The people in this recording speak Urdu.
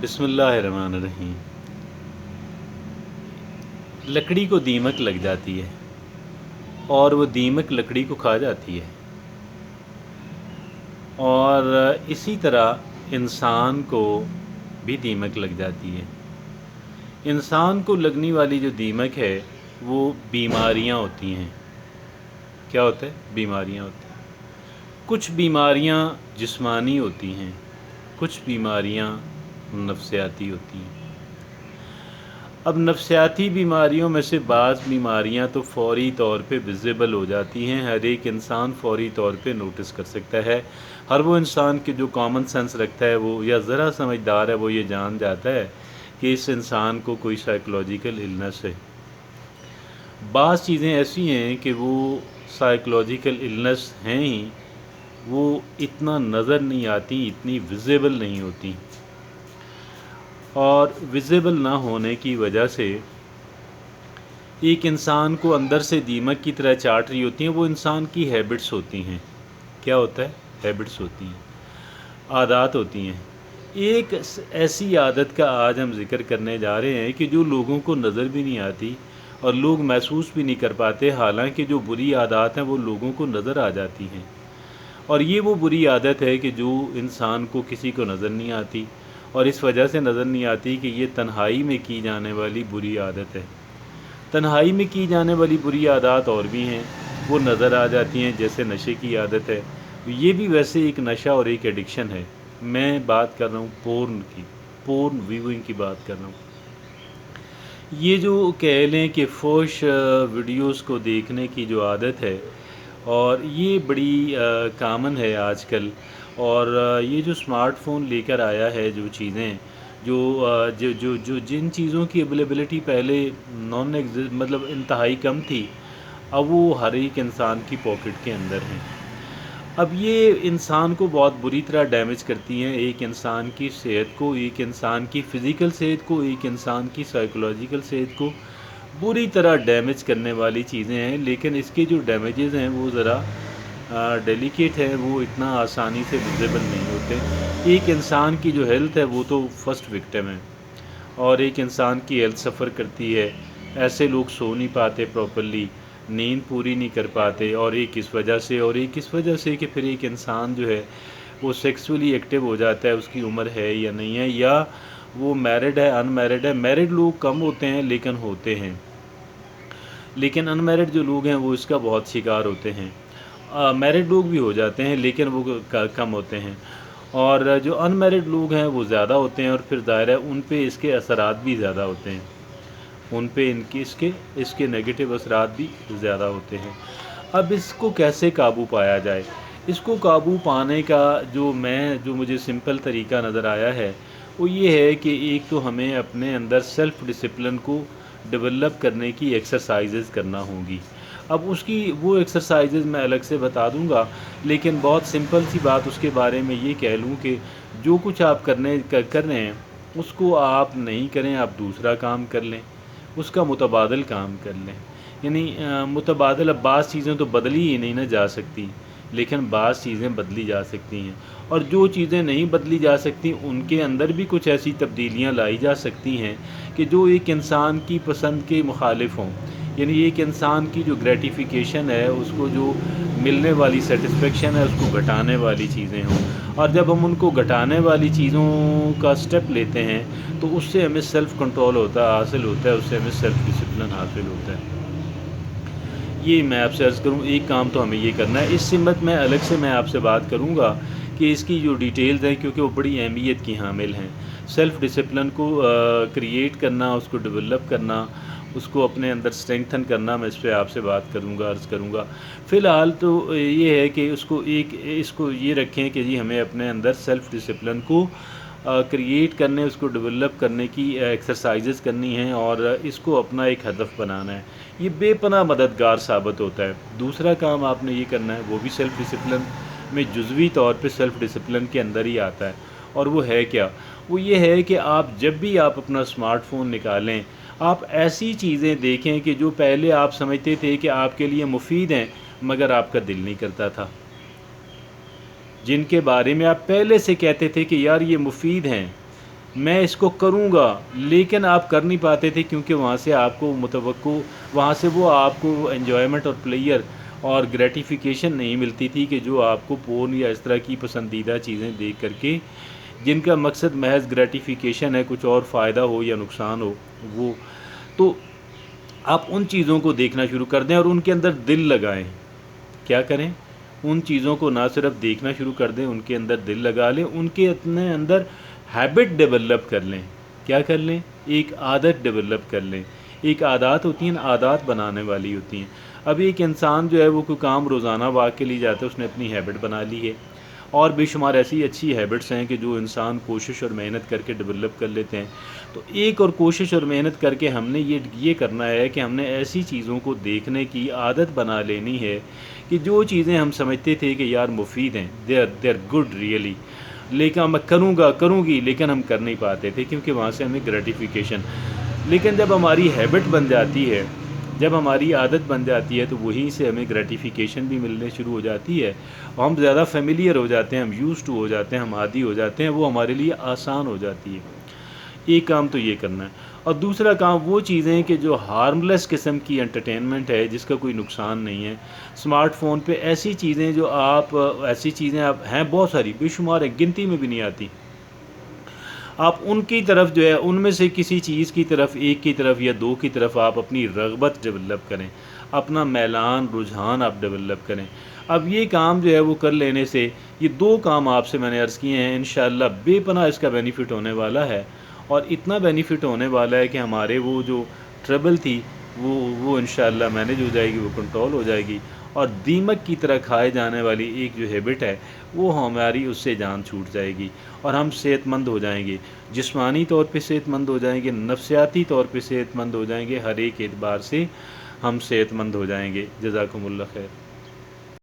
بسم اللہ الرحمن الرحیم۔ لکڑی کو دیمک لگ جاتی ہے اور وہ دیمک لکڑی کو کھا جاتی ہے، اور اسی طرح انسان کو بھی دیمک لگ جاتی ہے۔ انسان کو لگنے والی جو دیمک ہے وہ بیماریاں ہوتی ہیں۔ کیا ہوتا ہے؟ بیماریاں ہوتی ہیں۔ کچھ بیماریاں جسمانی ہوتی ہیں، کچھ بیماریاں نفسیاتی ہوتی ہیں۔ اب نفسیاتی بیماریوں میں سے بعض بیماریاں تو فوری طور پہ ویزیبل ہو جاتی ہیں، ہر ایک انسان فوری طور پہ نوٹس کر سکتا ہے۔ ہر وہ انسان کے جو کامن سینس رکھتا ہے وہ یا ذرا سمجھدار ہے وہ یہ جان جاتا ہے کہ اس انسان کو کوئی سائیکولوجیکل النس ہے۔ بعض چیزیں ایسی ہیں کہ وہ سائیکولوجیکل النس ہیں ہی، وہ اتنا نظر نہیں آتی، اتنی ویزیبل نہیں ہوتی، اور ویزیبل نہ ہونے کی وجہ سے ایک انسان کو اندر سے دیمک کی طرح چاٹ رہی ہوتی ہیں۔ وہ انسان کی ہیبٹس ہوتی ہیں۔ کیا ہوتا ہے؟ ہیبٹس ہوتی ہیں، عادات ہوتی ہیں۔ ایک ایسی عادت کا آج ہم ذکر کرنے جا رہے ہیں کہ جو لوگوں کو نظر بھی نہیں آتی اور لوگ محسوس بھی نہیں کر پاتے، حالانکہ جو بری عادات ہیں وہ لوگوں کو نظر آ جاتی ہیں۔ اور یہ وہ بری عادت ہے کہ جو انسان کو کسی کو نظر نہیں آتی، اور اس وجہ سے نظر نہیں آتی کہ یہ تنہائی میں کی جانے والی بری عادت ہے۔ تنہائی میں کی جانے والی بری عادات اور بھی ہیں، وہ نظر آ جاتی ہیں، جیسے نشے کی عادت ہے۔ یہ بھی ویسے ایک نشہ اور ایک ایڈکشن ہے۔ میں بات کر رہا ہوں پورن کی، پورن ویونگ کی بات کر رہا ہوں۔ یہ جو کہہ لیں کہ فحش ویڈیوز کو دیکھنے کی جو عادت ہے، اور یہ بڑی کامن ہے آج کل، اور یہ جو اسمارٹ فون لے کر آیا ہے، جو چیزیں جو جن چیزوں کی اویلیبلٹی پہلے مطلب انتہائی کم تھی، اب وہ ہر ایک انسان کی پاکٹ کے اندر ہیں۔ اب یہ انسان کو بہت بری طرح ڈیمیج کرتی ہیں، ایک انسان کی صحت کو، ایک انسان کی فزیکل صحت کو، ایک انسان کی سائیکولوجیکل صحت کو بری طرح ڈیمیج کرنے والی چیزیں ہیں۔ لیکن اس کے جو ڈیمیجز ہیں وہ ذرا ڈیلیکیٹ ہیں، وہ اتنا آسانی سے ویزیبل نہیں ہوتے۔ ایک انسان کی جو ہیلتھ ہے وہ تو فرسٹ وکٹم ہے، اور ایک انسان کی ہیلتھ سفر کرتی ہے۔ ایسے لوگ سو نہیں پاتے پراپرلی، نیند پوری نہیں کر پاتے، اور ایک اس وجہ سے، اور ایک اس وجہ سے کہ پھر ایک انسان جو ہے وہ سیکسولی ایکٹیو ہو جاتا ہے، اس کی عمر ہے یا نہیں ہے، یا وہ میرڈ ہے ان میرڈ ہے۔ میرڈ لوگ کم ہوتے ہیں لیکن ہوتے ہیں، لیکن ان میرڈ جو لوگ ہیں وہ اس کا بہت شکار ہوتے ہیں۔ میرڈ لوگ بھی ہو جاتے ہیں لیکن وہ کم ہوتے ہیں، اور جو ان میرڈ لوگ ہیں وہ زیادہ ہوتے ہیں، اور پھر ظاہر ہے ان پہ اس کے اثرات بھی زیادہ ہوتے ہیں، ان پہ اس کے نیگیٹو اثرات بھی زیادہ ہوتے ہیں۔ اب اس کو کیسے قابو پایا جائے؟ اس کو قابو پانے کا جو مجھے سمپل طریقہ نظر آیا ہے وہ یہ ہے کہ ایک تو ہمیں اپنے اندر سیلف ڈسپلن کو ڈیولپ کرنے کی ایکسرسائزز کرنا ہوں گی۔ اب اس کی وہ ایکسرسائزز میں الگ سے بتا دوں گا، لیکن بہت سمپل سی بات اس کے بارے میں یہ کہہ لوں کہ جو کچھ آپ کر رہے ہیں اس کو آپ نہیں کریں، آپ دوسرا کام کر لیں، اس کا متبادل کام کر لیں۔ یعنی متبادل، اب بعض چیزیں تو بدلی ہی نہیں نہ جا سکتی، لیکن بعض چیزیں بدلی جا سکتی ہیں، اور جو چیزیں نہیں بدلی جا سکتی ان کے اندر بھی کچھ ایسی تبدیلیاں لائی جا سکتی ہیں کہ جو ایک انسان کی پسند کے مخالف ہوں۔ یعنی ایک انسان کی جو گریٹیفیکیشن ہے، اس کو جو ملنے والی سیٹسفیکشن ہے، اس کو گھٹانے والی چیزیں ہوں، اور جب ہم ان کو گھٹانے والی چیزوں کا سٹیپ لیتے ہیں تو اس سے ہمیں سیلف کنٹرول حاصل ہوتا ہے، اس سے ہمیں سیلف ڈسپلن حاصل ہوتا ہے۔ یہ میں آپ سے عرض کروں، ایک کام تو ہمیں یہ کرنا ہے۔ اس سمت میں الگ سے میں آپ سے بات کروں گا کہ اس کی جو ڈیٹیلز ہیں، کیونکہ وہ بڑی اہمیت کی حامل ہیں۔ سیلف ڈسپلن کو کریٹ کرنا، اس کو ڈیولپ کرنا، اس کو اپنے اندر اسٹرینگتھن کرنا، میں اس پہ آپ سے بات کروں گا، عرض کروں گا۔ فی الحال تو یہ ہے کہ اس کو یہ رکھیں کہ جی ہمیں اپنے اندر سیلف ڈسپلن کو کریٹ کرنے، اس کو ڈیولپ کرنے کی ایکسرسائزز کرنی ہیں، اور اس کو اپنا ایک ہدف بنانا ہے۔ یہ بے پناہ مددگار ثابت ہوتا ہے۔ دوسرا کام آپ نے یہ کرنا ہے، وہ بھی سیلف ڈسپلن میں جزوی طور پہ سیلف ڈسپلن کے اندر ہی آتا ہے، اور وہ ہے کیا؟ وہ یہ ہے کہ آپ جب بھی آپ اپنا اسمارٹ فون نکالیں، آپ ایسی چیزیں دیکھیں کہ جو پہلے آپ سمجھتے تھے کہ آپ کے لیے مفید ہیں مگر آپ کا دل نہیں کرتا تھا، جن کے بارے میں آپ پہلے سے کہتے تھے کہ یار یہ مفید ہیں، میں اس کو کروں گا، لیکن آپ کر نہیں پاتے تھے کیونکہ وہاں سے آپ کو متوقع، وہاں سے وہ آپ کو انجوائمنٹ اور پلیئر اور گریٹیفیکیشن نہیں ملتی تھی کہ جو آپ کو پورن یا اس طرح کی پسندیدہ چیزیں دیکھ کر کے جن کا مقصد محض گریٹیفیکیشن ہے، کچھ اور فائدہ ہو یا نقصان ہو وہ، تو آپ ان چیزوں کو دیکھنا شروع کر دیں اور ان کے اندر دل لگائیں۔ کیا کریں؟ ان چیزوں کو نہ صرف دیکھنا شروع کر دیں، ان کے اندر دل لگا لیں، ان کے اپنے اندر ہیبٹ ڈیولپ کر لیں۔ کیا کر لیں؟ ایک عادت ڈیولپ کر لیں۔ ایک عادات ہوتی ہیں، عادات بنانے والی ہوتی ہیں۔ اب ایک انسان جو ہے وہ کوئی کام روزانہ واقع کے لیے جاتا ہے، اس نے اپنی ہیبٹ بنا لی ہے، اور بے شمار ایسی اچھی ہیبٹس ہیں کہ جو انسان کوشش اور محنت کر کے ڈیولپ کر لیتے ہیں۔ تو ایک اور کوشش اور محنت کر کے ہم نے یہ کرنا ہے کہ ہم نے ایسی چیزوں کو دیکھنے کی عادت بنا لینی ہے کہ جو چیزیں ہم سمجھتے تھے کہ یار مفید ہیں، دے آر گڈ ریئلی، لیکن میں کروں گی، لیکن ہم کر نہیں پاتے تھے کیونکہ وہاں سے ہمیں گریٹیفیکیشن۔ لیکن جب ہماری ہیبٹ بن جاتی ہے، جب ہماری عادت بن جاتی ہے، تو وہیں سے ہمیں گریٹیفیکیشن بھی ملنے شروع ہو جاتی ہے، اور ہم زیادہ فیملیئر ہو جاتے ہیں، ہم یوز ٹو ہو جاتے ہیں، ہم عادی ہو جاتے ہیں، وہ ہمارے لیے آسان ہو جاتی ہے۔ ایک کام تو یہ کرنا ہے، اور دوسرا کام وہ چیزیں کہ جو ہارم لیس قسم کی انٹرٹینمنٹ ہے، جس کا کوئی نقصان نہیں ہے۔ اسمارٹ فون پہ ایسی چیزیں جو ایسی چیزیں آپ ہیں، بہت ساری بے شمار ہیں، گنتی میں بھی نہیں آتی، آپ ان کی طرف جو ہے، ان میں سے کسی چیز کی طرف، ایک کی طرف یا دو کی طرف آپ اپنی رغبت ڈیولپ کریں، اپنا میلان، رجحان آپ ڈیولپ کریں۔ اب یہ کام جو ہے وہ کر لینے سے، یہ دو کام آپ سے میں نے عرض کیے ہیں، انشاءاللہ بے پناہ اس کا بینیفٹ ہونے والا ہے، اور اتنا بینیفٹ ہونے والا ہے کہ ہمارے وہ جو ٹربل تھی وہ انشاءاللہ مینیج ہو جائے گی، وہ کنٹرول ہو جائے گی، اور دیمک کی طرح کھائے جانے والی ایک جو ہیبٹ ہے وہ ہماری اس سے جان چھوٹ جائے گی، اور ہم صحت مند ہو جائیں گے، جسمانی طور پہ صحت مند ہو جائیں گے، نفسیاتی طور پہ صحت مند ہو جائیں گے، ہر ایک اعتبار سے ہم صحت مند ہو جائیں گے۔ جزاکم اللہ خیر۔